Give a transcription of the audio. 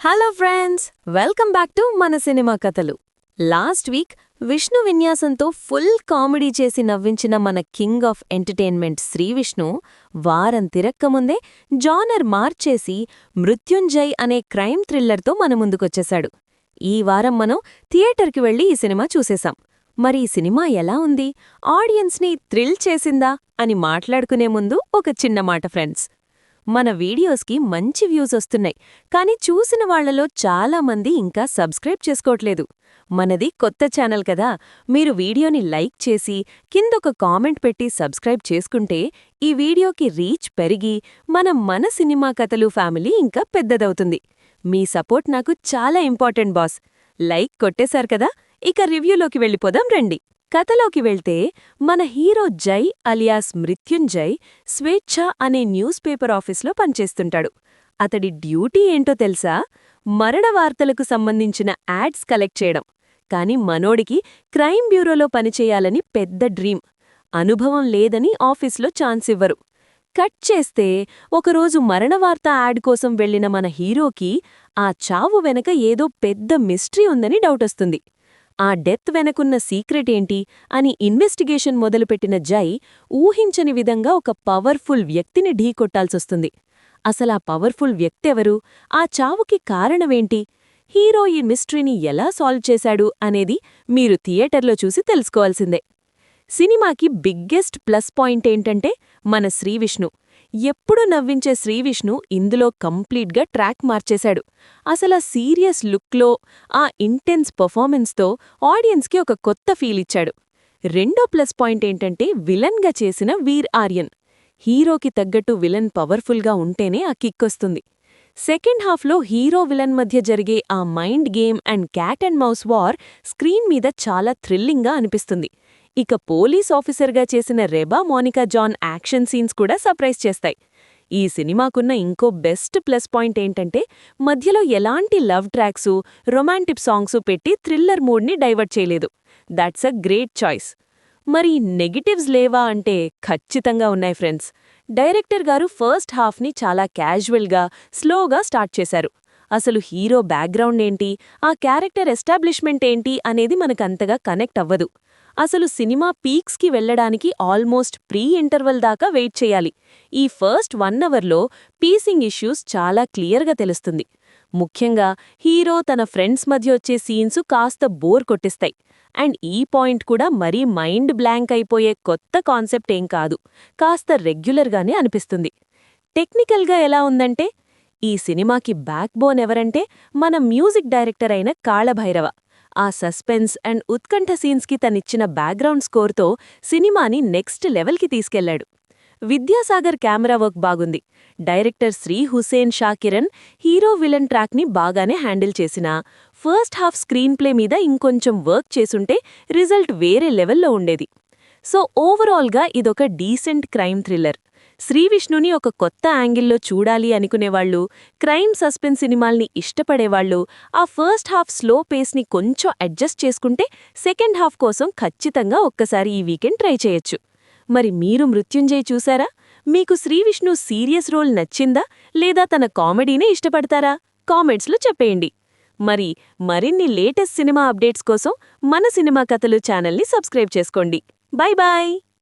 Hello friends, welcome back to మన cinema కథలు. Last week Vishnu విన్యాసంతో ఫుల్ కామెడీ చేసి నవ్వించిన మన కింగ్ ఆఫ్ ఎంటర్టైన్మెంట్ శ్రీవిష్ణు వారం తిరక్కముందే జానర్ మార్చేసి మృత్యుంజయ్ అనే క్రైమ్ థ్రిల్లర్తో మన ముందుకొచ్చేశాడు. ఈ వారం మనం థియేటర్కి వెళ్లి ఈ సినిమా చూసేశాం. మరి ఈ సినిమా ఎలా ఉంది, ఆడియన్స్ని థ్రిల్ చేసిందా అని మాట్లాడుకునే ముందు ఒక చిన్న మాట ఫ్రెండ్స్. మన వీడియోస్కి మంచి వ్యూస్ వస్తున్నాయి, కానీ చూసిన వాళ్లలో చాలామంది ఇంకా సబ్స్క్రైబ్ చేసుకోవట్లేదు. మనది కొత్త ఛానల్ కదా, మీరు వీడియోని లైక్ చేసి కిందొక కామెంట్ పెట్టి సబ్స్క్రైబ్ చేసుకుంటే ఈ వీడియోకి రీచ్ పెరిగి మన సినిమా కథలు ఫ్యామిలీ ఇంకా పెద్దదవుతుంది. మీ సపోర్ట్ నాకు చాలా ఇంపార్టెంట్ బాస్. లైక్ కొట్టేశారు కదా, ఇక రివ్యూలోకి వెళ్ళిపోదాం రండి. కథలోకి వెళ్తే మన హీరో జై అలియాస్ మృత్యుంజయ్ స్వేచ్ఛ అనే న్యూస్ పేపర్ ఆఫీస్లో పనిచేస్తుంటాడు. అతడి డ్యూటీ ఏంటో తెలుసా? మరణ వార్తలకు సంబంధించిన యాడ్స్ కలెక్ట్ చేయడం. కాని మనోడికి క్రైమ్ బ్యూరోలో పనిచేయాలని పెద్ద డ్రీమ్. అనుభవం లేదని ఆఫీస్లో ఛాన్స్ ఇవ్వరు. కట్ చేస్తే ఒకరోజు మరణవార్త యాడ్ కోసం వెళ్లిన మన హీరోకి ఆ చావు వెనక ఏదో పెద్ద మిస్టరీ ఉందని డౌటొస్తుంది. ఆ డెత్ వెనకున్న సీక్రెట్ ఏంటి అని ఇన్వెస్టిగేషన్ మొదలుపెట్టిన జై ఊహించని విధంగా ఒక పవర్ఫుల్ వ్యక్తిని ఢీకొట్టాల్సొస్తుంది. అసలా పవర్ఫుల్ వ్యక్తెవరు, ఆ చావుకి కారణమేంటి, హీరో ఈ మిస్టరీని ఎలా సాల్వ్ చేశాడు అనేది మీరు థియేటర్లో చూసి తెలుసుకోవాల్సిందే. సినిమాకి బిగ్గెస్ట్ ప్లస్ పాయింట్ ఏంటంటే మన శ్రీవిష్ణు. ఎప్పుడూ నవ్వించే శ్రీవిష్ణు ఇందులో కంప్లీట్గా ట్రాక్ మార్చేశాడు. అసలా సీరియస్ లుక్లో ఆ ఇంటెన్స్ పర్ఫార్మెన్స్తో ఆడియన్స్కి ఒక కొత్త ఫీల్ ఇచ్చాడు. రెండో ప్లస్ పాయింట్ ఏంటంటే విలన్గా చేసిన వీర్ ఆర్యన్. హీరోకి తగ్గట్టు విలన్ పవర్ఫుల్గా ఉంటేనే ఆ కిక్కొస్తుంది. సెకండ్ హాఫ్లో హీరో విలన్ మధ్య జరిగే ఆ mind game and cat and mouse war screen మీద చాలా థ్రిల్లింగ్గా అనిపిస్తుంది. ఇక పోలీస్ ఆఫీసర్గా చేసిన రెబా మోనికా జాన్ యాక్షన్ సీన్స్ కూడా సర్ప్రైజ్ చేస్తాయి. ఈ సినిమాకున్న ఇంకో బెస్ట్ ప్లస్ పాయింట్ ఏంటంటే మధ్యలో ఎలాంటి లవ్ ట్రాక్సు, రొమాంటిక్ సాంగ్సు పెట్టి థ్రిల్లర్ మూడ్ని డైవర్ట్ చేయలేదు. That's a great choice. మరి నెగిటివ్స్ లేవా అంటే ఖచ్చితంగా ఉన్నాయి ఫ్రెండ్స్. డైరెక్టర్ గారు ఫస్ట్ హాఫ్ని చాలా క్యాజువల్గా, స్లోగా స్టార్ట్ చేశారు. అసలు హీరో బ్యాక్గ్రౌండ్ ఏంటి, ఆ క్యారెక్టర్ ఎస్టాబ్లిష్మెంట్ ఏంటి అనేది మనకంతగా కనెక్ట్ అవ్వదు. అసలు సినిమా పీక్స్కి వెళ్లడానికి ఆల్మోస్ట్ ప్రీ ఇంటర్వెల్ దాకా వెయిట్ చేయాలి. ఈ ఫస్ట్ 1 అవర్లో పీసింగ్ ఇష్యూస్ చాలా క్లియర్గా తెలుస్తుంది. ముఖ్యంగా హీరో తన ఫ్రెండ్స్ మధ్య వచ్చే సీన్స్ కాస్త బోర్ కొట్టిస్తాయి. అండ్ ఈ పాయింట్ కూడా మరీ మైండ్ బ్లాంక్ అయిపోయే కొత్త కాన్సెప్ట్ ఏం కాదు, కాస్త రెగ్యులర్గానే అనిపిస్తుంది. టెక్నికల్గా ఎలా ఉందంటే ఈ సినిమాకి బ్యాక్ బోన్ ఎవరంటే మన మ్యూజిక్ డైరెక్టర్ అయిన కాళభైరవ. ఆ సస్పెన్స్ అండ్ ఉత్కంఠ సీన్స్కి తనిచ్చిన బ్యాక్గ్రౌండ్ స్కోర్తో సినిమాని నెక్స్ట్ లెవెల్కి తీసుకెళ్లాడు. విద్యాసాగర్ కెమెరా వర్క్ బాగుంది. Director Sri Hussain Shah Kiran hero villain ట్రాక్ని బాగానే హ్యాండిల్ చేసినా ఫస్ట్ హాఫ్ స్క్రీన్ ప్లే మీద ఇంకొంచెం వర్క్ చేసుంటే రిజల్ట్ వేరే లెవెల్లో ఉండేది. సో ఓవరాల్గా ఇదొక డీసెంట్ క్రైమ్ థ్రిల్లర్. శ్రీవిష్ణుని ఒక కొత్త యాంగిల్లో చూడాలి అనుకునేవాళ్లు, క్రైమ్ సస్పెన్స్ సినిమాల్ని ఇష్టపడేవాళ్లు ఆ ఫస్ట్ హాఫ్ స్లో పేస్ని కొంచెం అడ్జస్ట్ చేసుకుంటే సెకండ్ హాఫ్ కోసం ఖచ్చితంగా ఒక్కసారి ఈ వీకెండ్ ట్రై చేయొచ్చు. మరి మీరు మృత్యుంజయ్ చూసారా? మీకు శ్రీవిష్ణు సీరియస్ రోల్ నచ్చిందా, లేదా తన కామెడీనే ఇష్టపడతారా? కామెంట్స్లో చెప్పేయండి. మరి మరిన్ని లేటెస్ట్ సినిమా అప్డేట్స్ కోసం మన సినిమా కథలు ఛానల్ని సబ్స్క్రైబ్ చేసుకోండి. Bye bye.